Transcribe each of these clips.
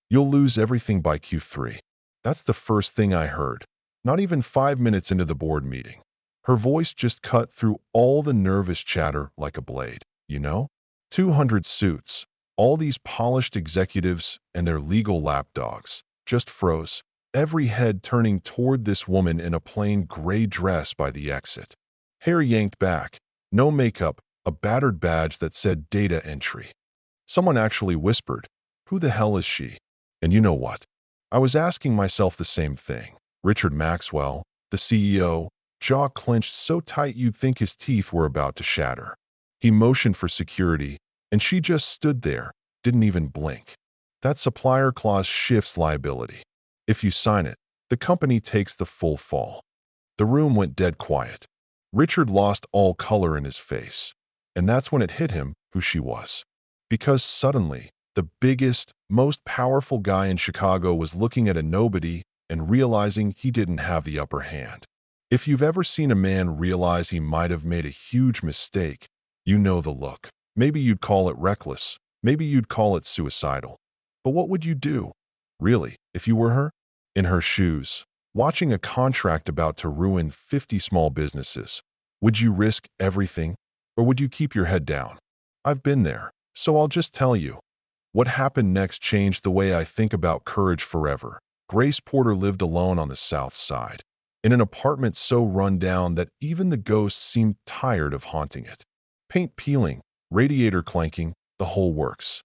You'll lose everything by Q3. That's the first thing I heard. Not even 5 minutes into the board meeting. Her voice just cut through all the nervous chatter like a blade. 200 suits, all these polished executives and their legal lapdogs, just froze, every head turning toward this woman in a plain gray dress by the exit. Hair yanked back, no makeup, a battered badge that said data entry. Someone actually whispered, "Who the hell is she?" And you know what? I was asking myself the same thing. Richard Maxwell, the CEO, jaw clenched so tight you'd think his teeth were about to shatter. He motioned for security, and she just stood there, didn't even blink. That supplier clause shifts liability. If you sign it, the company takes the full fall. The room went dead quiet. Richard lost all color in his face. And that's when it hit him who she was. Because suddenly, the biggest, most powerful guy in Chicago was looking at a nobody and realizing he didn't have the upper hand. If you've ever seen a man realize he might have made a huge mistake, you know the look. Maybe you'd call it reckless. Maybe you'd call it suicidal. But what would you do, really, if you were her? In her shoes, watching a contract about to ruin 50 small businesses, would you risk everything, or would you keep your head down? I've been there, so I'll just tell you. What happened next changed the way I think about courage forever. Grace Porter lived alone on the South Side, in an apartment so run down that even the ghosts seemed tired of haunting it. Paint peeling, radiator clanking, the whole works.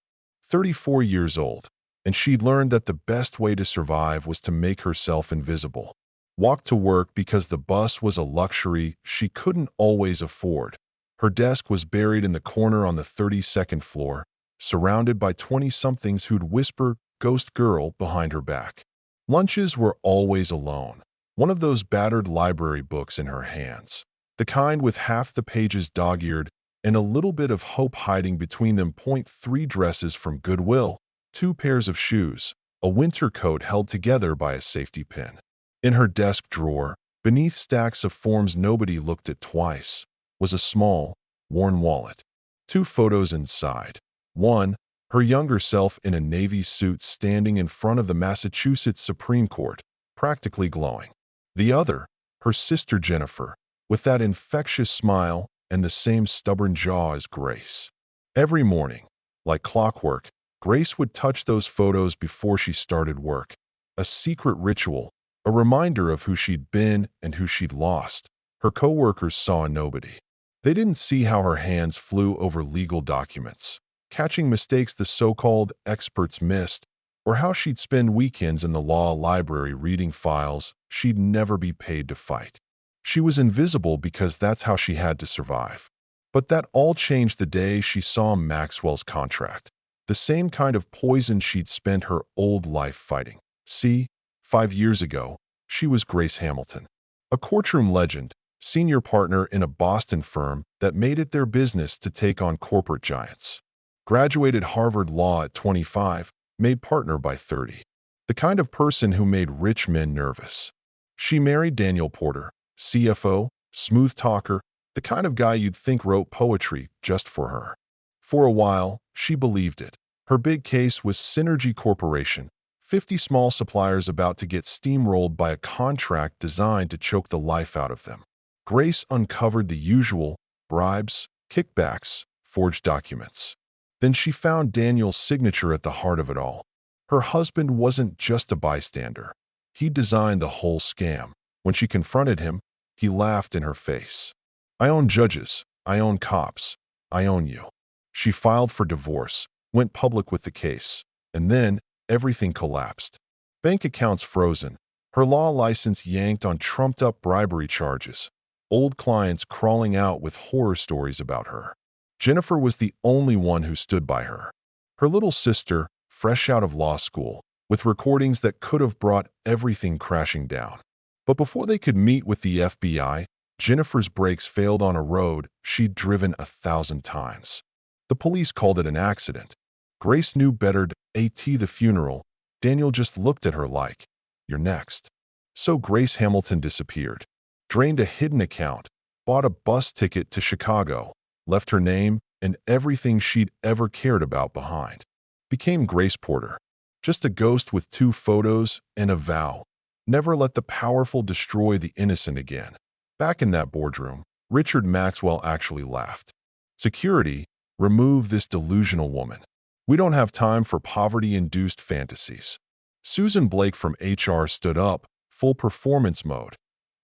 34 years old, and she'd learned that the best way to survive was to make herself invisible. Walk to work because the bus was a luxury she couldn't always afford. Her desk was buried in the corner on the 32nd floor, surrounded by 20-somethings who'd whisper "ghost girl" behind her back. Lunches were always alone, one of those battered library books in her hands, the kind with half the pages dog-eared and a little bit of hope hiding between them. 3 dresses from Goodwill, 2 pairs of shoes, a winter coat held together by a safety pin. In her desk drawer, beneath stacks of forms nobody looked at twice, was a small, worn wallet. 2 photos inside. One, her younger self in a navy suit standing in front of the Massachusetts Supreme Court, practically glowing. The other, her sister Jennifer, with that infectious smile and the same stubborn jaw as Grace. Every morning, like clockwork, Grace would touch those photos before she started work. A secret ritual, a reminder of who she'd been and who she'd lost. Her coworkers saw nobody. They didn't see how her hands flew over legal documents, catching mistakes the so-called experts missed, or how she'd spend weekends in the law library reading files she'd never be paid to fight. She was invisible because that's how she had to survive. But that all changed the day she saw Maxwell's contract, the same kind of poison she'd spent her old life fighting. See, 5 years ago, she was Grace Hamilton, a courtroom legend, senior partner in a Boston firm that made it their business to take on corporate giants. Graduated Harvard Law at 25, made partner by 30. The kind of person who made rich men nervous. She married Daniel Porter, CFO, smooth talker, the kind of guy you'd think wrote poetry just for her. For a while, she believed it. Her big case was Synergy Corporation, 50 small suppliers about to get steamrolled by a contract designed to choke the life out of them. Grace uncovered the usual bribes, kickbacks, forged documents. Then she found Daniel's signature at the heart of it all. Her husband wasn't just a bystander. He designed the whole scam. When she confronted him, he laughed in her face. "I own judges. I own cops. I own you." She filed for divorce, went public with the case, and then everything collapsed. Bank accounts frozen, her law license yanked on trumped-up bribery charges, old clients crawling out with horror stories about her. Jennifer was the only one who stood by her. Her little sister, fresh out of law school, with recordings that could have brought everything crashing down. But before they could meet with the FBI, Jennifer's brakes failed on a road she'd driven 1,000 times. The police called it an accident. Grace knew better. At the funeral, Daniel just looked at her like, "You're next." So Grace Hamilton disappeared, drained a hidden account, bought a bus ticket to Chicago, left her name and everything she'd ever cared about behind. Became Grace Porter. Just a ghost with 2 photos and a vow. Never let the powerful destroy the innocent again. Back in that boardroom, Richard Maxwell actually laughed. Security, remove this delusional woman. We don't have time for poverty-induced fantasies. Susan Blake from HR stood up, full performance mode.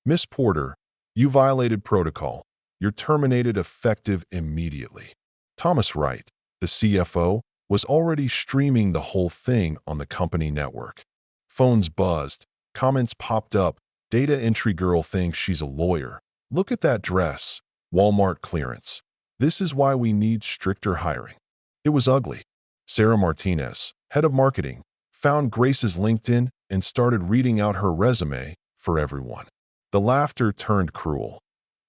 Miss Porter, you violated protocol. You're terminated effective immediately. Thomas Wright, the CFO, was already streaming the whole thing on the company network. Phones buzzed, comments popped up, data entry girl thinks she's a lawyer. Look at that dress, Walmart clearance. This is why we need stricter hiring. It was ugly. Sarah Martinez, head of marketing, found Grace's LinkedIn and started reading out her resume for everyone. The laughter turned cruel.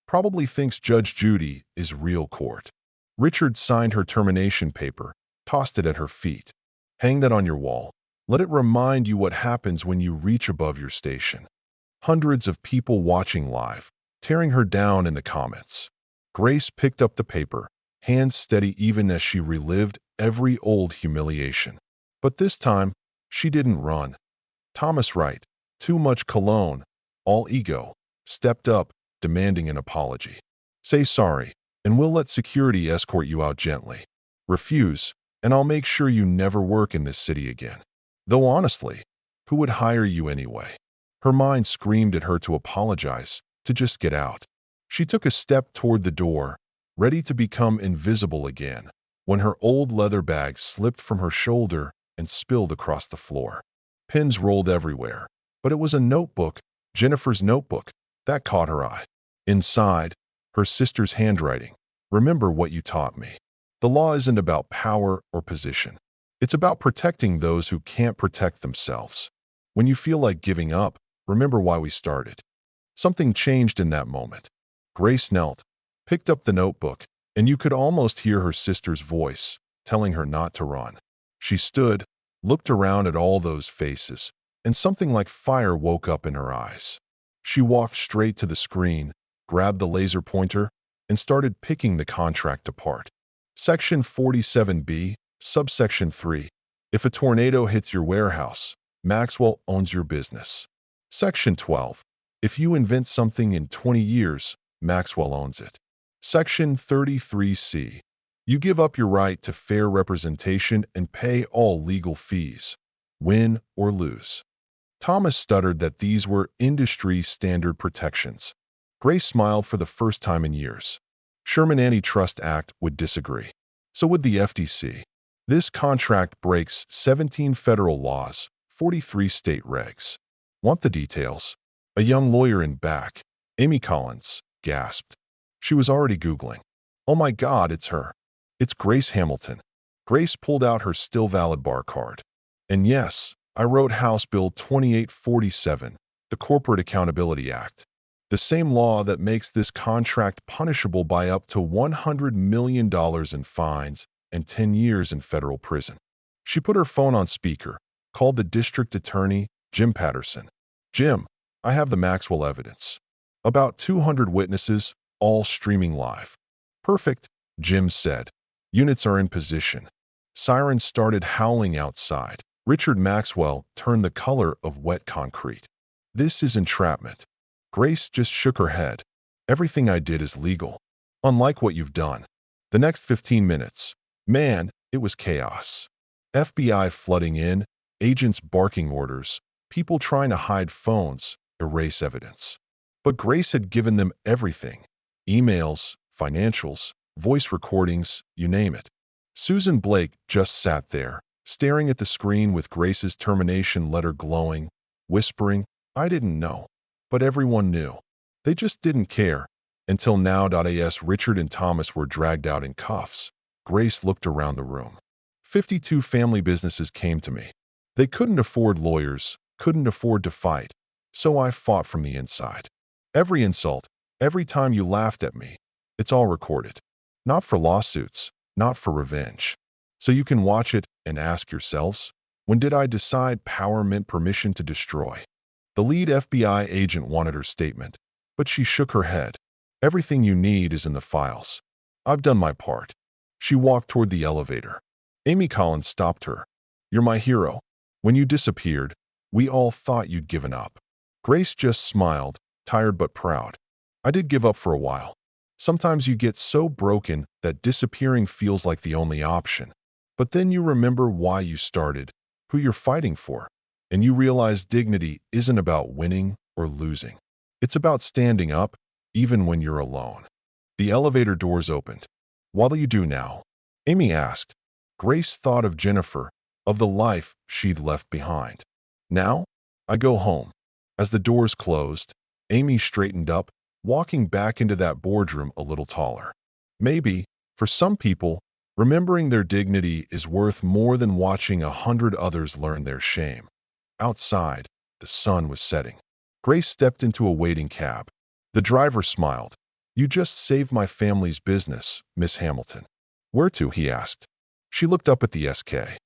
Probably thinks Judge Judy is real court. Richard signed her termination paper, tossed it at her feet. Hang that on your wall. Let it remind you what happens when you reach above your station. Hundreds of people watching live, tearing her down in the comments. Grace picked up the paper, hands steady even as she relived every old humiliation. But this time, she didn't run. Thomas Wright, too much cologne, all ego, stepped up, demanding an apology. Say sorry, and we'll let security escort you out gently. Refuse, and I'll make sure you never work in this city again. Though honestly, who would hire you anyway? Her mind screamed at her to apologize, to just get out. She took a step toward the door, ready to become invisible again, when her old leather bag slipped from her shoulder and spilled across the floor. Pins rolled everywhere, but it was a notebook, Jennifer's notebook, that caught her eye. Inside, her sister's handwriting. Remember what you taught me. The law isn't about power or position. It's about protecting those who can't protect themselves. When you feel like giving up, remember why we started. Something changed in that moment. Grace knelt, picked up the notebook, and you could almost hear her sister's voice, telling her not to run. She stood, looked around at all those faces, and something like fire woke up in her eyes. She walked straight to the screen, grabbed the laser pointer, and started picking the contract apart. Section 47B, subsection 3. If a tornado hits your warehouse, Maxwell owns your business. Section 12. If you invent something in 20 years, Maxwell owns it. Section 33C. You give up your right to fair representation and pay all legal fees, win or lose. Thomas stuttered that these were industry-standard protections. Grace smiled for the first time in years. Sherman Antitrust Act would disagree. So would the FTC. This contract breaks 17 federal laws, 43 state regs. Want the details? A young lawyer in back, Amy Collins, gasped. She was already Googling. Oh my God, it's her. It's Grace Hamilton. Grace pulled out her still valid bar card. And yes, I wrote House Bill 2847, the Corporate Accountability Act. The same law that makes this contract punishable by up to $100 million in fines and 10 years in federal prison. She put her phone on speaker, called the district attorney, Jim Patterson. Jim, I have the Maxwell evidence. About 200 witnesses, all streaming live. Perfect, Jim said. Units are in position. Sirens started howling outside. Richard Maxwell turned the color of wet concrete. This is entrapment. Grace just shook her head. Everything I did is legal. Unlike what you've done. The next 15 minutes. Man, it was chaos. FBI flooding in, agents barking orders, people trying to hide phones, erase evidence. But Grace had given them everything. Emails, financials, voice recordings, you name it. Susan Blake just sat there, staring at the screen with Grace's termination letter glowing, whispering, I didn't know. But everyone knew. They just didn't care. Until now.as Richard and Thomas were dragged out in cuffs. Grace looked around the room. 52 family businesses came to me. They couldn't afford lawyers, couldn't afford to fight. So I fought from the inside. Every insult, every time you laughed at me, it's all recorded. Not for lawsuits, not for revenge. So you can watch it and ask yourselves, when did I decide power meant permission to destroy? The lead FBI agent wanted her statement, but she shook her head. Everything you need is in the files. I've done my part. She walked toward the elevator. Amy Collins stopped her. You're my hero. When you disappeared, we all thought you'd given up." Grace just smiled, tired but proud. "I did give up for a while. Sometimes you get so broken that disappearing feels like the only option. But then you remember why you started, who you're fighting for, and you realize dignity isn't about winning or losing. It's about standing up, even when you're alone." The elevator doors opened. "What will you do now?" Amy asked. Grace thought of Jennifer, of the life she'd left behind. "Now, I go home." As the doors closed, Amy straightened up, walking back into that boardroom a little taller. Maybe, for some people, remembering their dignity is worth more than watching 100 others learn their shame. Outside, the sun was setting. Grace stepped into a waiting cab. The driver smiled. "You just saved my family's business, Miss Hamilton." "Where to?" he asked. She looked up at the SK.